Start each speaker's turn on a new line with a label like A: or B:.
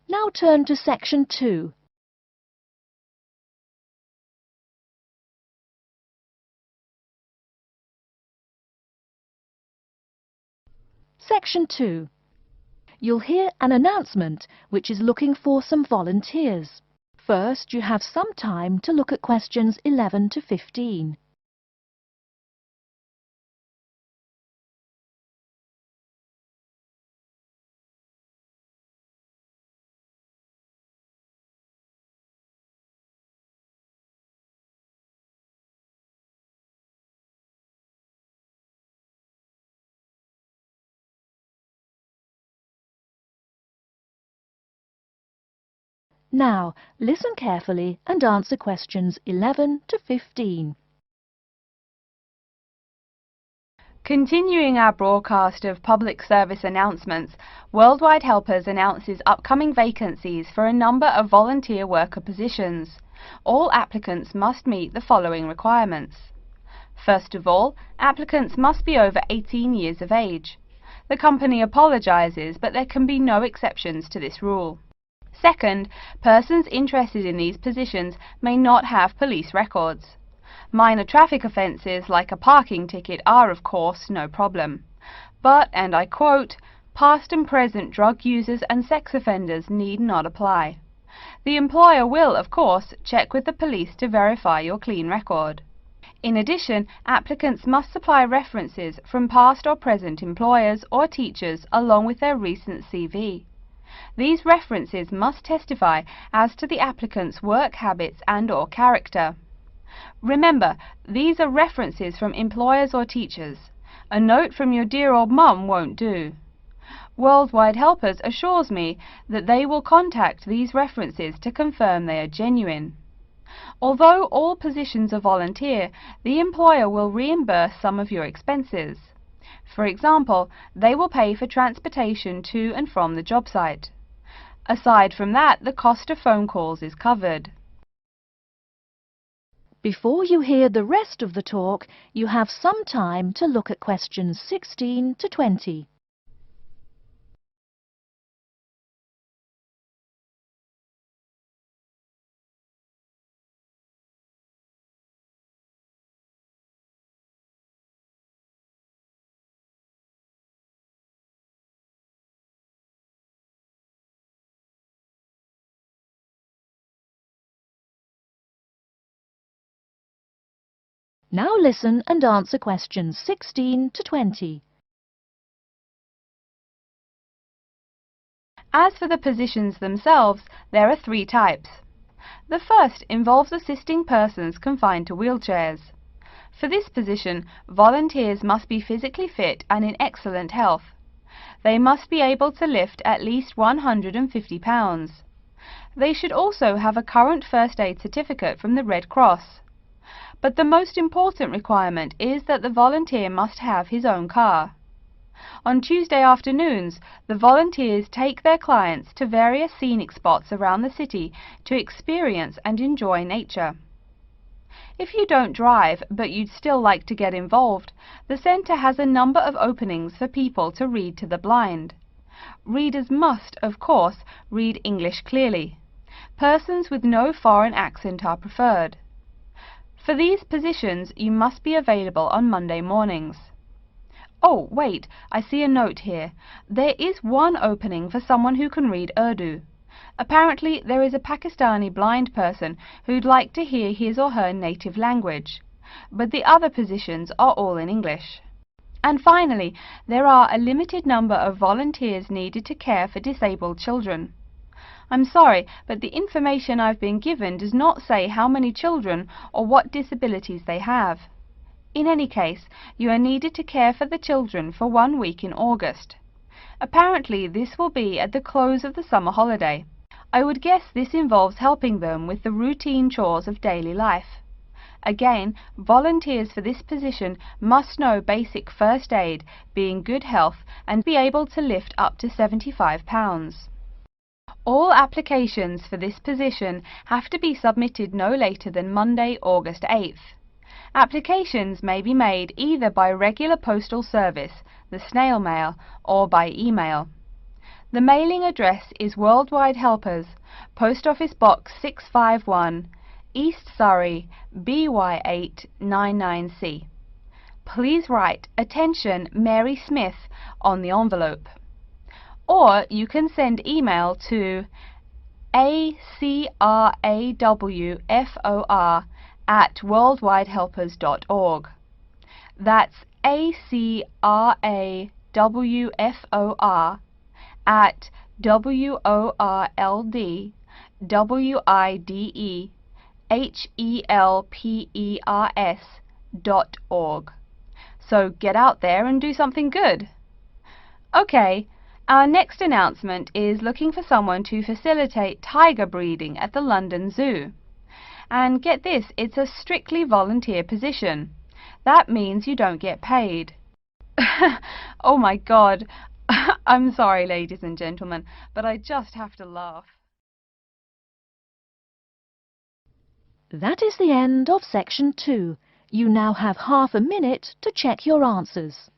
A: Now turn to Section 2. Section 2. You'll hear an announcement which is looking for some volunteers. First, you have some time to look at questions 11 to 15. Now, listen carefully and answer questions 11 to 15.
B: Continuing our broadcast of public service announcements, Worldwide Helpers announces upcoming vacancies for a number of volunteer worker positions. All applicants must meet the following requirements. First of all, applicants must be over 18 years of age. The company apologises, but there can be no exceptions to this rule. Second, persons interested in these positions may not have police records. Minor traffic offences like a parking ticket are, of course, no problem. But, and I quote, past and present drug users and sex offenders need not apply. The employer will, of course, check with the police to verify your clean record. In addition, applicants must supply references from past or present employers or teachers along with their recent CV. These references must testify as to the applicant's work habits and/or character. Remember, these are references from employers or teachers. A note from your dear old mum won't do. Worldwide Helpers assures me that they will contact these references to confirm they are genuine. Although all positions are volunteer, the employer will reimburse some of your expenses. For example, they will pay for transportation to and from the job site. Aside from that, the cost of phone calls is covered.
A: Before you hear the rest of the talk, you have some time to look at questions 16 to 20. Now listen and answer questions 16 to 20.
B: As for the positions themselves, there are three types. The first involves assisting persons confined to wheelchairs. For this position, volunteers must be physically fit and in excellent health. They must be able to lift at least 150 pounds. They should also have a current first aid certificate from the Red Cross. But the most important requirement is that the volunteer must have his own car. On Tuesday afternoons, the volunteers take their clients to various scenic spots around the city to experience and enjoy nature. If you don't drive, but you'd still like to get involved, the centre has a number of openings for people to read to the blind. Readers must, of course, read English clearly. Persons with no foreign accent are preferred. For these positions, you must be available on Monday mornings. Oh, wait, I see a note here. There is one opening for someone who can read Urdu. Apparently, there is a Pakistani blind person who'd like to hear his or her native language, but the other positions are all in English. And finally, there are a limited number of volunteers needed to care for disabled children. I'm sorry, but the information I've been given does not say how many children or what disabilities they have. In any case, you are needed to care for the children for 1 week in August. Apparently, this will be at the close of the summer holiday. I would guess this involves helping them with the routine chores of daily life. Again, volunteers for this position must know basic first aid, be in good health, and be able to lift up to 75 pounds. All applications for this position have to be submitted no later than Monday, August 8th. Applications may be made either by regular postal service, the snail mail, or by email. The mailing address is Worldwide Helpers, Post Office Box 651, East Surrey, BY8 99C. Please write "Attention Mary Smith" on the envelope. Or you can send email to acrawfor@worldwidehelpers.org. That's acrawfor@worldwidehelpers.org. So get out there and do something good. Okay, our next announcement is looking for someone to facilitate tiger breeding at the London Zoo. And get this, it's a strictly volunteer position. That means you don't get paid. Oh my God, I'm sorry ladies and gentlemen, but I just have to laugh.
A: That is the end of section 2. You now have half a minute to check your answers.